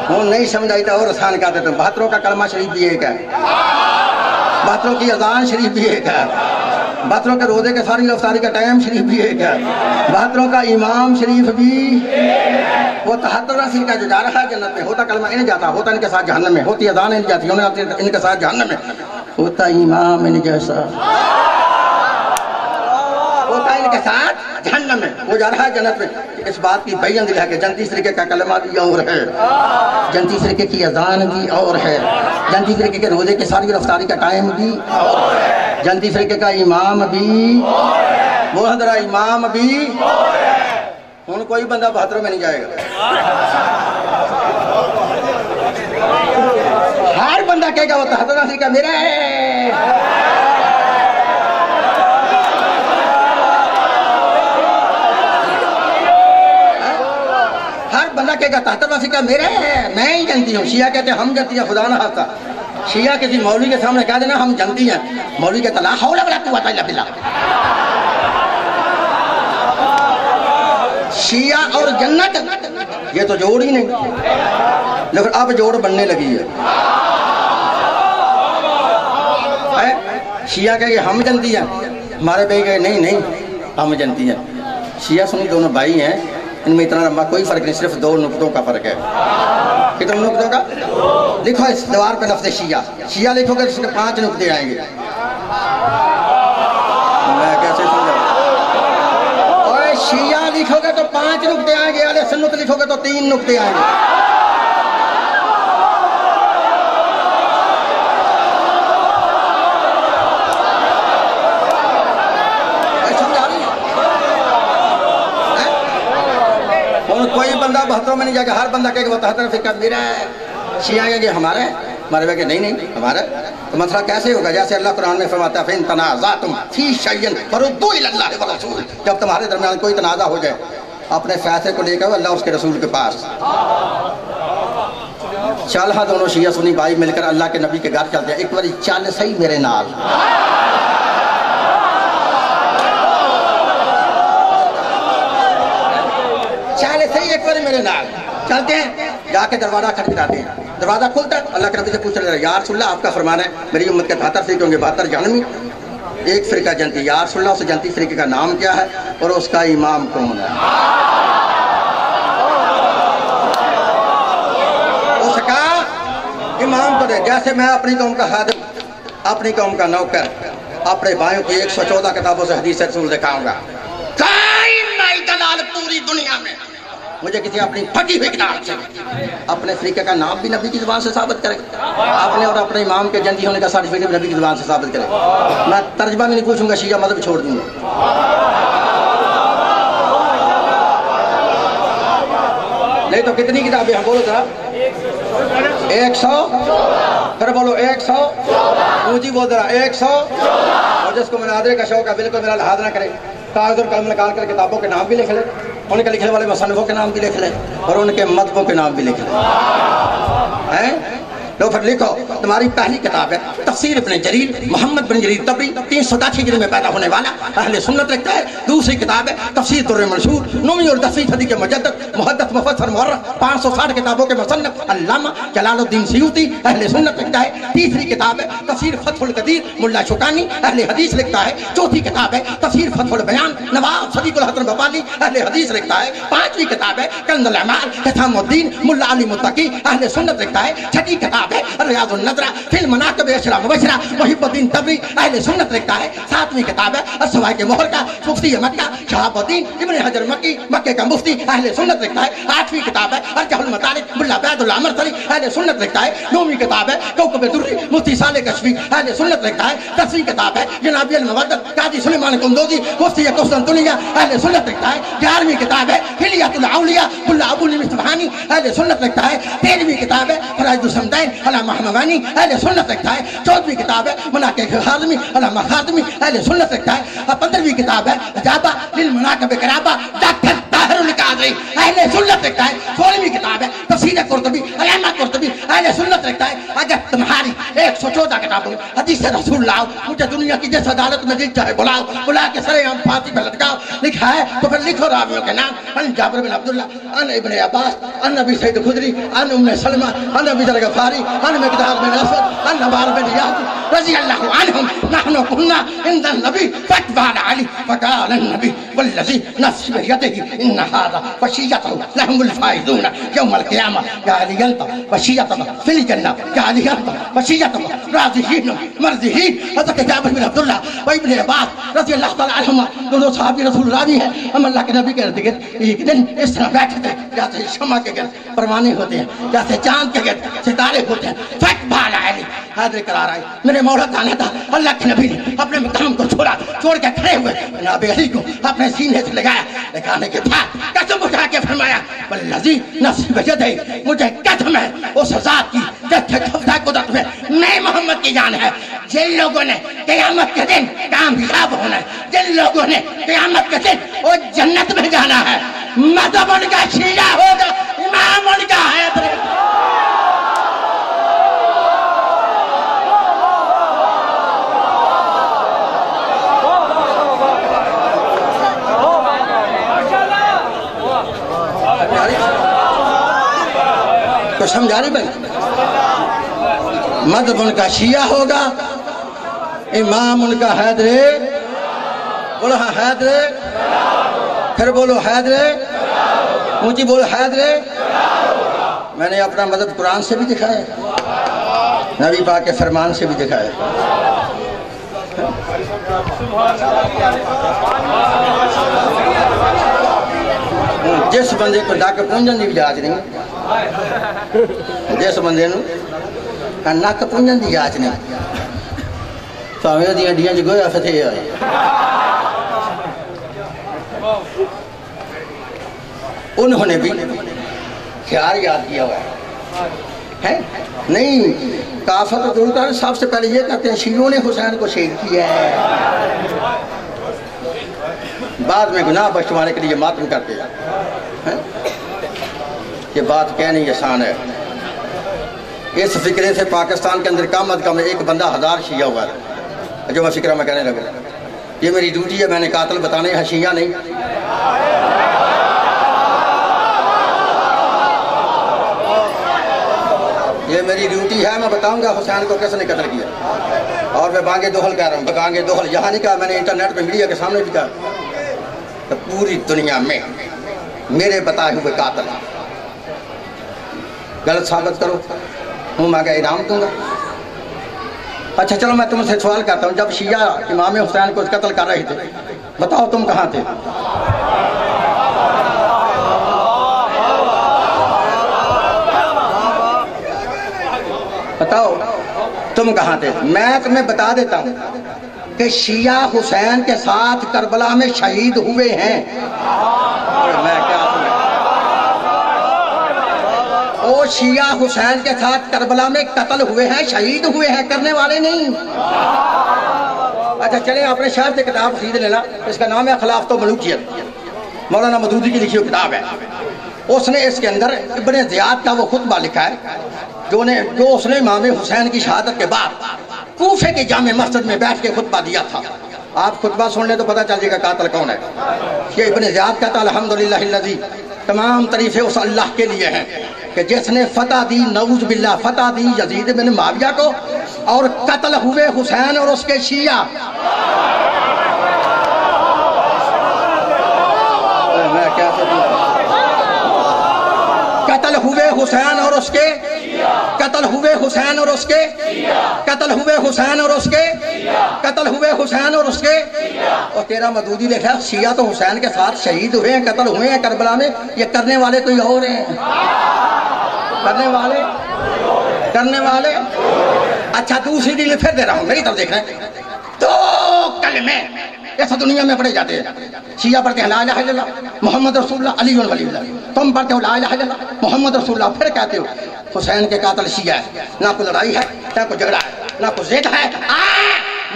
وہ نہیں سمجھائی تھا اور آسان کہتے تھے۔ 72 کا کلمہ شریف بھی ایک ہے، 72 کی اذان شریف بھی ایک ہے، 72 کے روزے کے ساری افطاری کا ٹائم شریف بھی ایک ہے، 72 کا امام شریف بھی۔ وہ 73 فرقہ جو جا رہا ہے جنت میں، ہوتا کلمہ انہیں جاتا، ہوتا ان کے ساتھ جہنم میں، ہوتی اذان انہیں جاتی ان کے ساتھ جہنم میں، ہوتا امام ان جیسا، ہوتا ان کے ساتھ جہنم میں، وہ جا رہا ہے جنت میں۔ اس بات کی بیان دلا کہ جنتی فرقے کا کلمہ بھی اور ہے، جنتی فرقے کی اذان بھی اور ہے، جنتی فرقے کے روزے کے ساری افطاری کا ٹائم بھی اور ہے، جنتی فرقے کا امام بھی، وہ حضرہ امام بھی، ہوں کوئی بندہ 72 میں نہیں جائے گا. ہر بندہ کہے گا وہ 73 نسل کا میرا ہے. ہر بندہ کہے گا 73 نسل کا میرا ہے. میں ہی جنتی ہوں. شیعہ کہتے ہیں ہم جنتی ہیں خدا نہ خاصہ. شیعہ کسی مولوی کے سامنے کہہ دینا ہم جنتی ہیں, مولوی کہتا لا حول ولا قوت الا باللہ. شیعہ اور جنت یہ تو جوڑ ہی نہیں, لیکن اب جوڑ بننے لگی ہے. شیعہ کہے کہ ہم جنتی ہیں, ہمارے بھائی کہے نہیں ہم جنتی ہیں. شیعہ سنی دونوں بھائی ہیں, ان میں اتنا لمبا کوئی فرق نہیں, صرف 2 نقطوں کا فرق ہے. کتنے نقطوں کا؟ لکھو اس دیوار پہ لفظ شیعہ لکھو گے اس کے 5 نقطے آئیں گے. میں کیسے سمجھا؟ اور شیعہ لکھو گے تو 5 نقطے آئیں گے, اہل سنت لکھو گے تو 3 نقطے آئیں گے. کوئی بندہ 72 میں نہیں جائے گا. ہر بندہ کہے کہ وہ 73 فرقہ میرا ہے. شیعہ کہیں گے ہمارا ہے, ہمارے بھائی کہ نہیں ہمارا. تو مسئلہ کیسے ہوگا؟ جیسے اللہ قرآن میں فرماتا ہے فَإِن تَنَازَعْتُمْ فِي شَيْءٍ فَرُدُّوهُ إِلَى اللَّهِ وَالرَّسُولِ. جب تمہارے درمیان کوئی تنازع ہو جائے اپنے فیصلے کو لے کر اللہ اس کے رسول کے پاس. چل ہاں دونوں شیعہ سنی بھائی مل کر اللہ کے نبی کے گھر چلتے ہیں. ایک باری چل صحیح میرے نال. ایک بار میرے نال چلتے ہیں, جا کے دروازہ کھٹکھٹاتے ہیں. دروازہ کھلتا ہے, اللہ کے نبی سے پوچھ رہے ہیں یا رسول اللہ آپ کا فرمان ہے میری امت کے 72 فرقے ہوں گے, 72 جہنمی, ایک فرقہ جنتی. یا رسول اللہ اس جنتی فرقے کا نام کیا ہے اور اس کا امام کون ہے؟ اس کا امام تو دے. جیسے میں اپنی قوم کا خادم, اپنی قوم کا نوکر, اپنے بھائیوں کی 114 کتابوں سے حدیث رسول دکھاؤں گا. پوری دنیا میں مجھے کسی اپنی پھٹی ہوئی کتاب سے اپنے فرقے کا نام بھی نبی کی زبان سے ثابت کرے, اپنے اور اپنے امام کے جنتی ہونے کا سرٹیفکیٹ بھی نبی کی زبان سے ثابت کرے. میں ترجمہ بھی نہیں پوچھوں گا, شیعہ مذہب چھوڑ دوں گا. نہیں تو کتنی کتابیں ہیں بولو ذرا؟ 100. پھر بولو 100. اونچی بول ذرا 100. اور جس کو مناظرے کا شوق ہے بالکل میرا لحاظ نہ کرے, کاغذ اور قلم نکال کر کتابوں کے نام بھی لکھ لے, ان کے لکھنے والے مصنفوں کے نام بھی لکھ لے, اور ان کے مذہبوں کے نام بھی لکھ لے. لو پھر لکھو, تمہاری پہلی کتاب ہے تفسیر ابن جریر, محمد بن جریر طبری, 310 ہجری میں پیدا ہونے والا, اہل سنت رکھتا ہے. دوسری کتاب ہے تفسیر در منشور, 9ویں اور 10ویں صدی کے مجدد محدث مفسر مورخ, 560 کتابوں کے مصنف علامہ جلال الدین سیوطی, اہل سنت رکھتا ہے. تیسری کتاب ہے تفسیر فتح القدیر, ملا شوکانی, اہل حدیث لکھتا ہے. چوتھی کتاب ہے تفسیر فتح البیان, نواب صدیق الحسن ببالی, اہل حدیث لکھتا ہے. 5ویں کتاب ہے کنز الاعمال, حسام الدین, ملا علی متقی, اہل سنت لکھتا ہے. 6ٹھی کتاب ہے ریاض النظرہ فی المناقب اشرا مبشرہ, محب الدین طبری, اہل سنت لکھتا ہے. 7ویں کتاب ہے السوائق محرقہ, مفتی مکہ شہاب الدین ابن حجر مکی, مکے کا مفتی, اہل سنت لکھتا ہے. 8ویں کتاب ہے ارجح المطالب, ملا عبید اللہ مرسلی, اہل سنت لکھتا ہے. 9ویں کتاب ہے کوكب الدری, مفتی صالح کشفی, اہل سنت لکھتا ہے. 10ویں کتاب ہے جنابی المودت, قاضی سلیمان قندوزی, مفتی قسطنطنیہ, اہل سنت لکھتا ہے. 11ویں کتاب ہے حلیۃ الاولیاء, ملا ابو المصباحانی, اہل سنت لکھتا ہے. 13ویں کتاب ہے فرائض الصمدین, علامہ حموانی, اہل سنت لکھتا ہے. 14ویں کتاب ہے مناقب خاتمی, علامہ خاتمی, اہل سنت لکھتا ہے. 15ویں کتاب ہے اجابہ للمناقب قرابہ, ڈاکٹر طاہر القادری, اہل سنت لکھتا ہے. 16ویں کتاب ہے تفسیر قرطبی, علامہ قرطبی, اہل سنت لکھتا ہے. اگر تمہاری 114 کتابوں حدیث رسول اللہ مجھے دنیا کی جس عدالت میں دل چاہے بلاؤ, بلا کے سر عام پھانسی پہ لٹکاؤ لکھا ہے تو پھر لکھو راویوں کے نام. ان جابر بن عبداللہ, ان ابن عباس, ان ابی سعید خدری, ان ام سلمہ, ان ابی ذر غفاری, ان مقداد بن اسود, ان عمار بن یاسر رضی اللہ عنہم, نحن كنا عند النبی فاتبعنا علی فقال النبی والذی نفس بیدہ ان هذا وشیته لهم الفائزون یوم القیامہ, یا علی انت وشیته فی الجنہ, یا علی انت وشیته راضی صالحین مرضیین حضرت جابر بن عبداللہ و ابن عباس رضی اللہ تعالیٰ عنہما دونوں صحابی رسول اللہ بھی ہیں. ہم اللہ کے نبی کے ارد گرد ایک دن اس طرح بیٹھے تھے جیسے شمع کے گرد پروانے ہوتے ہیں, جیسے چاند کے گرد ستارے ہوتے ہیں. فٹ بال آئے حاضر قرار آئے. میرے مولا جانا تھا, اللہ کے نبی نے اپنے مقام کو چھوڑ کے کھڑے ہوئے جناب علی کو اپنے سینے سے لگایا. لگانے کے بعد قسم اٹھا کے فرمایا والذی نفسی بیدہ, مجھے قسم ہے اس ذات کی جس کے قبضہ قدرت میں نئے محمد کی جان ہے. جن لوگوں نے قیامت کے دن کامیاب ہونا ہے, جن لوگوں نے قیامت کے دن وہ جنت میں جانا ہے, مذہب ان کا شیعہ ہوگا, امام ان کا حیدر. تو سمجھا رہی بھائی, مذہب ان کا شیعہ ہوگا, امام ان کا حیدر. بولو ہاں حیدر, پھر بولو حیدر, اونچی بولو حیدر. میں نے اپنا مذہب قرآن سے بھی دکھایا, نبی پاک کے فرمان سے بھی دکھایا. جس بندے کو نک پونجن دی اجازت نہیں, جس بندے نو نک پونجن دی اجازت نہیں, سامنے دیاں ڈیاں جو گویا فتح آئے. انہوں نے بھی خیال یاد کیا ہوا ہے نہیں. کافر تو ضرور کریں, سب سے پہلے یہ کہتے ہیں شیعوں نے حسین کو شہید کیا ہے, بعد میں گناہ بخشوانے کے لیے ماتم کرتے ہیں. یہ بات کہنی آسان ہے. اس فکرے سے پاکستان کے اندر کم از کم ایک بندہ 1000 شیعہ ہوا ہے, جو میں فکرہ میں کہنے لگا. یہ میری ڈیوٹی ہے, میں نے قاتل بتانے ہیں, شیعہ نہیں. یہ میری ڈیوٹی ہے, میں بتاؤں گا حسین کو کس نے قتل کیا. اور میں بانگے دوحل کہہ رہا ہوں, بانگے دوحل یہاں نہیں کہا, میں نے انٹرنیٹ پہ میڈیا کے سامنے بھی کہا. تو پوری دنیا میں میرے بتائے ہوئے قاتل غلط ثابت کرو, ہوں میں کہا انعام دوں گا. اچھا چلو میں تم سے سوال کرتا ہوں, جب شیعہ امام حسین کو قتل کر رہے تھے, بتاؤ تم کہاں تھے؟ بتاؤ تم کہاں تھے؟ میں تمہیں بتا دیتا ہوں کہ شیعہ حسین کے ساتھ کربلا میں شہید ہوئے ہیں. میں کیا وہ شیعہ حسین کے ساتھ کربلا میں قتل ہوئے ہیں, شہید ہوئے ہیں, کرنے والے نہیں. اچھا چلیں اپنے شہر سے کتاب خرید لینا, اس کا نام ہے خلافت و ملوکیت, مولانا مودودی کی لکھی ہوئی کتاب ہے. اس نے اس کے اندر ابن زیاد کا وہ خطبہ لکھا ہے جو اس نے امام حسین کی شہادت کے بعد کوفے کے جامع مسجد میں بیٹھ کے خطبہ دیا تھا. آپ خطبہ سن لیں تو پتہ چل جائے گا قاتل کون ہے. یہ ابن زیاد کہتا الحمدللہ الذی, تمام تعریفیں اس اللہ کے لیے ہیں کہ جس نے فتح دی, نعوذ باللہ فتح دی یزید بن معاویہ کو, اور قتل ہوئے حسین اور اس کے شیعہ. میں کیا قتل ہوئے حسین اور اس کے, قتل ہوئے حسین اور اس کے, قتل ہوئے حسین اور اس کے, قتل ہوئے حسین اور اس کے. اور تیرا مودودی لکھا شیعہ تو حسین کے ساتھ شہید ہوئے ہیں, قتل ہوئے ہیں کربلا میں. یہ کرنے والے کوئی اور ہیں, کرنے والے. اچھا دوسری ڈیل پھر دے رہا ہوں, میری طرف دیکھ رہے ہیں. 2 کلمے ایسا دنیا میں پڑھے جاتے ہیں. شیعہ پڑھتے ہیں لا الہ الا اللہ محمد رسول اللہ علی ولی اللہ, تم پڑھتے ہو لا الہ الا اللہ محمد رسول اللہ, پھر کہتے ہو حسین کے قاتل شیعہ ہے. نہ کوئی لڑائی ہے, نہ کوئی جھگڑا ہے, نہ کوئی ضد ہے.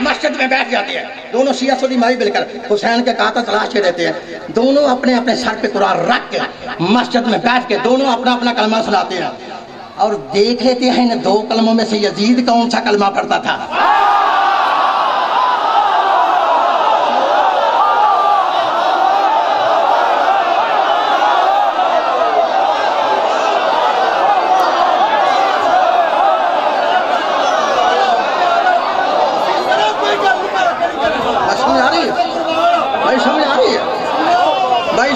مسجد میں بیٹھ جاتے ہیں دونوں شیعہ سنی مائی مل کر, حسین کے قاتل تلاشتے رہتے ہیں. دونوں اپنے اپنے سر پہ قرآن رکھ کے مسجد میں بیٹھ کے دونوں اپنا اپنا کلمہ سناتے ہیں, اور دیکھ لیتے ہیں ان 2 کلموں میں سے یزید کون سا کلمہ پڑھتا تھا.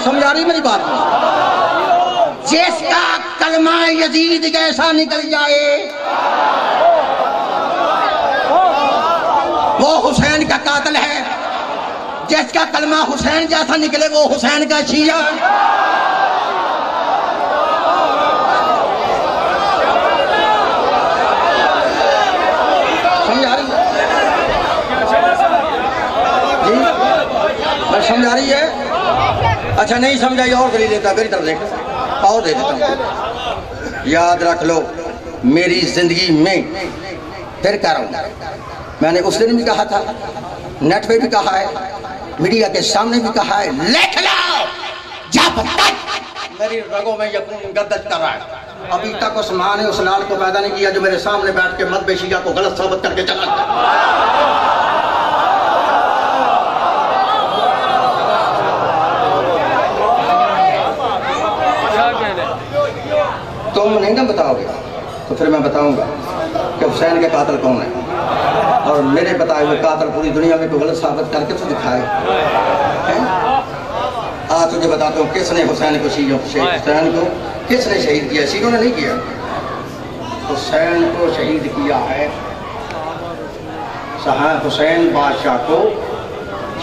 سمجھ آ رہی میری بات؟ جس کا کلمہ یزید جیسا نکل جائے, جس کا کلمہ حسین جیسا نکلے وہ حسین کا شیعہ سمجھ آ رہی ہے؟ اچھا نہیں سمجھائی اور دلیل دیتا میری طرف دیکھ اور دے دیتا ہوں. یاد رکھ لو میری زندگی میں پھر کہہ رہا ہوں میں نے اس دن بھی کہا تھا نیٹ پہ بھی کہا ہے میڈیا کے سامنے بھی کہا ہے لکھ لو جب تک میری رگوں میں یقین گردش کر رہا ہے ابھی تک اس ماں نے اس لال کو پیدا نہیں کیا جو میرے سامنے بیٹھ کے مذہب شیعہ کو غلط ثابت کر کے چلا. تم نہیں نہ بتاؤ گے تو پھر میں بتاؤں گا کہ حسین کے قاتل کون ہے اور میرے بتائے ہوئے قاتل پوری دنیا میں کوئی غلط ثابت کر کے تو دکھائے. آج تجھے بتاتا ہوں کس نے حسین کو حسین کو کس نے شہید کیا؟ شیعوں نے نہیں کیا. حسین کو شہید کیا ہے حسین بادشاہ کو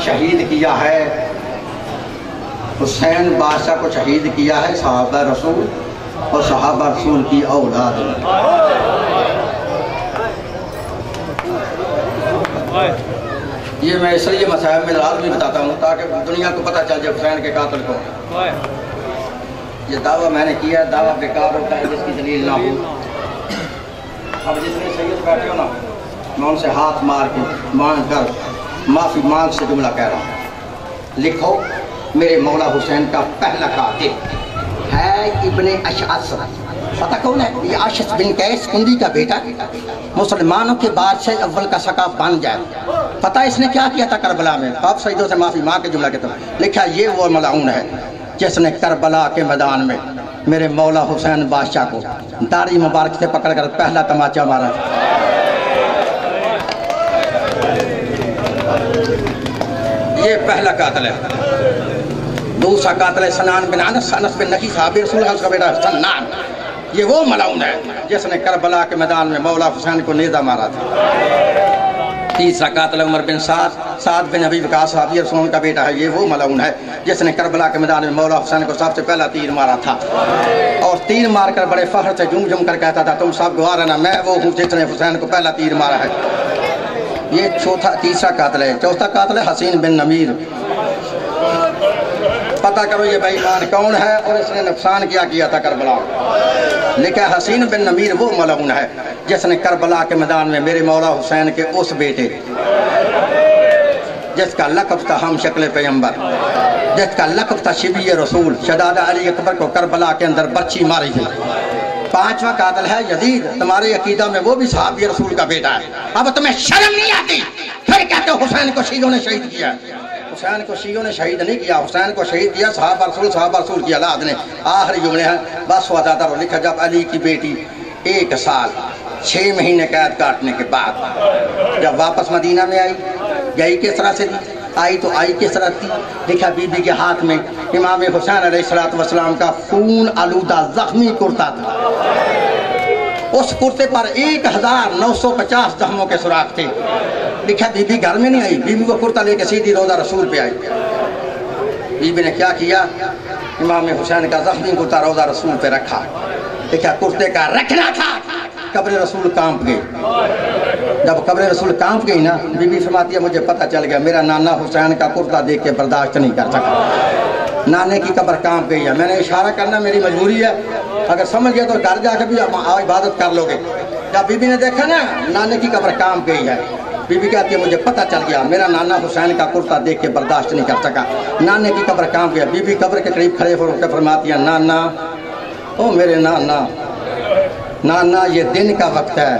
شہید کیا ہے حسین بادشاہ کو شہید کیا ہے صحابہ رسول اور صحابہ رسول کی اولاد. یہ میں اس لیے مسائل میں لازمی بتاتا ہوں تاکہ دنیا کو پتہ چل جائے حسین کے قاتل کو. یہ دعویٰ میں نے کیا دعویٰ بیکار ہوتا ہے جس کی دلیل نہ ہو. اب جتنے سید بیٹھے ہو نا میں ان سے ہاتھ مار کے مانگ کر معافی مانگ سے جملہ کہہ رہا ہوں. لکھو میرے مولا حسین کا پہلا قاتل ہے ابن اشعث. پتہ کون ہے؟ یہ اشعث بن قیس کندی کا بیٹا مسلمانوں کے بادشاہ اول کا سکا بن جائے. پتہ اس نے کیا کیا تھا کربلا میں؟ آپ سیدوں سے معافی مانگ کے جملہ کہتا ہوں. لکھا یہ وہ ملعون ہے جس نے کربلا کے میدان میں میرے مولا حسین بادشاہ کو داڑھی مبارک سے پکڑ کر پہلا تماچا مارا. یہ پہلا قاتل ہے. دوسرا قاتل ہے سنان بن انس بن نکی صحابی رسول اللہ کا بیٹا سنان. یہ وہ ملعون ہے جس نے کربلا کے میدان میں مولا حسین کو نیزہ مارا تھا. تیسرا قاتل عمر بن سعد بن ابی وقاص صحابی رسول کا بیٹا ہے. یہ وہ ملعون ہے جس نے کربلا کے میدان میں مولا حسین کو سب سے پہلا تیر مارا تھا اور تیر مار کر بڑے فخر سے جم جم کر کہتا تھا تم سب گواہ رہنا میں وہ ہوں جس نے حسین کو پہلا تیر مارا ہے. یہ تیسرا قاتل ہے. چوتھا قاتل ہے حسین بن نمیر. پتہ کرو یہ بے ایمان کون ہے اور اس نے نقصان کیا تھا کربلا. لکھا حسین بن نمیر وہ ملعون ہے جس نے کربلا کے میدان میں میرے مولا حسین کے اس بیٹے جس کا لقب تھا ہم شکل پیغمبر جس کا لقب تھا شبیہ رسول شہزادہ علی اکبر کو کربلا کے اندر بچی ماری تھی. پانچواں قاتل ہے یزید. تمہارے عقیدہ میں وہ بھی صحابی رسول کا بیٹا ہے. اب تمہیں شرم نہیں آتی پھر کہتے ہو حسین کو شیعوں نے شہید کیا. حسین کو شیعوں نے شہید نہیں کیا. حسین کو شہید کیا صحابہ رسول کی اولاد نے. آخری جملے ہیں بس ہوا زیادہ لکھا جب علی کی بیٹی 1 سال 6 مہینے قید کاٹنے کے بعد جب واپس مدینہ میں آئی گئی کس طرح سے تھی آئی تو آئی کس طرح تھی. لکھا بی بی کے ہاتھ میں امام حسین علیہ السلام کا خون آلودہ زخمی کرتا تھا. اس کرتے پر 1950 زخموں کے سراغ تھے. لکھا بی بی گھر میں نہیں آئی. بی بی کو کرتا لے کے سیدھی روضہ رسول پہ آئی. بی بی نے کیا کیا امام حسین کا زخمی کرتا روضہ رسول پہ رکھا. لکھا کرتے کا رکھنا تھا قبر رسول کانپ گئی. جب قبر رسول کانپ گئی نا بی بی فرماتی ہے مجھے پتہ چل گیا میرا نانا حسین کا کرتا دیکھ کے برداشت نہیں کر سکا. نانے کی قبر کانپ گئی ہے. میں نے اشارہ کرنا میری مجبوری ہے. اگر سمجھ گیا تو گھر جا کے بھی عبادت کر لو گے. جب بی بی نے دیکھا نا نانے کی قبر کانپ گئی ہے بی بی کہتی ہے مجھے پتہ چل گیا میرا نانا حسین کا کرتا دیکھ کے برداشت نہیں کر سکا. نانے کی قبر کانپ گیا. بی بی قبر کے قریب کھڑے ہو کے فرماتی ہے نانا او میرے نانا نانا یہ دن کا وقت ہے.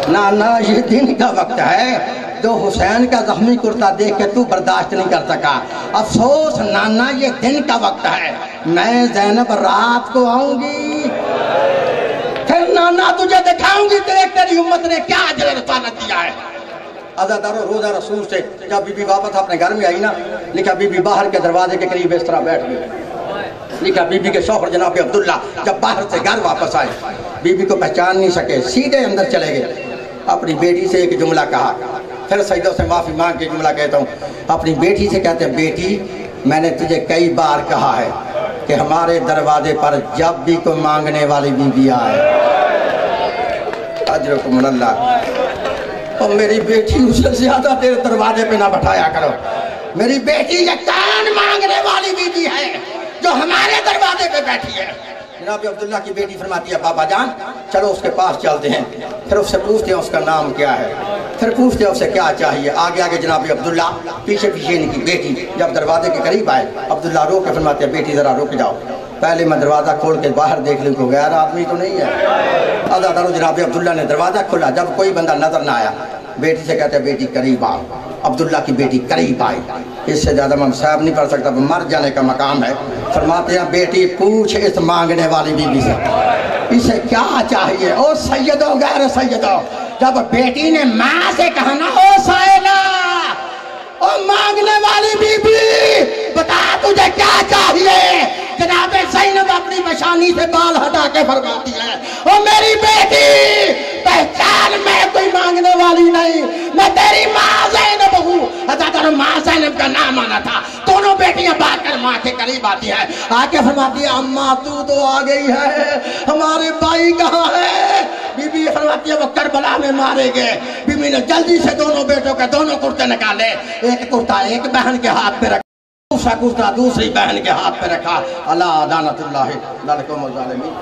نانا یہ دن کا وقت ہے جو حسین کا زخمی کرتا دیکھ کے تو برداشت نہیں کر سکا. افسوس نانا یہ دن کا وقت ہے میں زینب رات کو آؤں گی پھر نانا تجھے دکھاؤں گی تیری امت نے کیا اجر رسالت دیا ہے. عزادار و روزہ رسول سے جب بی بی واپس اپنے گھر میں آئی نا لکھا بی بی باہر کے دروازے کے قریب اس طرح بیٹھ گئی. لکھا بی بی کے شوہر جناب عبداللہ جب باہر سے گھر واپس آئے بی بی کو پہچان نہیں سکے سیدھے اندر چلے گئے. اپنی بیٹی سے ایک جملہ کہا پھر سجدوں سے معافی مانگ کے جملہ کہتا ہوں. اپنی بیٹی سے کہتے ہیں بیٹی میں نے تجھے کئی بار کہا ہے کہ ہمارے دروازے پر جب بھی کوئی مانگنے والی بیوی آئے اجرکم اللہ، اور میری بیٹی اسے زیادہ دیر دروازے پہ نہ بٹھایا کرو. میری بیٹی یہ کون مانگنے والی بیوی ہے جو ہمارے دروازے پہ بیٹھی ہے؟ جناب عبداللہ کی بیٹی فرماتی ہے بابا جان چلو اس کے پاس چلتے ہیں. پھر اس سے پوچھتے ہیں اس کا نام کیا ہے، پھر پوچھتے ہیں اسے کیا چاہیے. آگے آگے جناب عبداللہ، پیچھے پیچھے ان کی بیٹی. جب دروازے کے قریب آئے عبداللہ رو کے فرماتے ہیں بیٹی ذرا رک جاؤ، پہلے میں دروازہ کھول کے باہر دیکھ لوں کوئی غیر آدمی تو نہیں ہے. ادا کرو. جناب عبداللہ نے دروازہ کھولا، جب کوئی بندہ نظر نہ آیا بیٹی سے کہتے ہیں بیٹی قریب آؤ. عبداللہ کی بیٹی قریب آئی. اس سے زیادہ میں صاحب نہیں پڑھ سکتا، مر جانے کا مقام ہے. فرماتے ہیں بیٹی پوچھ اس مانگنے والی بیوی سے اسے کیا چاہیے. او سیدو غیر سیدو، جب بیٹی نے ماں سے کہا نا او سائلہ، او مانگنے والی بیوی بتا تجھے کیا چاہیے، جناب زینب اپنی بشانی سے بال ہٹا کے فرماتی ہے او میری بیٹی پہچان میں کوئی مانگنے والی نہیں، میں تیری ماں زینب ہوں. تیرا ماں زینب کا نام آنا تھا. دونوں بیٹیاں بات کر ماں کے قریب آتی ہیں، آ کے فرماتی ہے اماں تو آ گئی ہے، ہمارے بھائی کہاں ہے؟ بی بی فرماتی ہے وہ کربلا میں مارے گئے. بی بی نے جلدی سے دونوں بیٹوں کے دونوں کرتے نکالے. ایک کرتا ایک بہن کے ہاتھ پہ رکھا، دوسرا کرتا دوسری بہن کے ہاتھ پہ رکھا. اللہ لعنت اللہ علی الظالمین.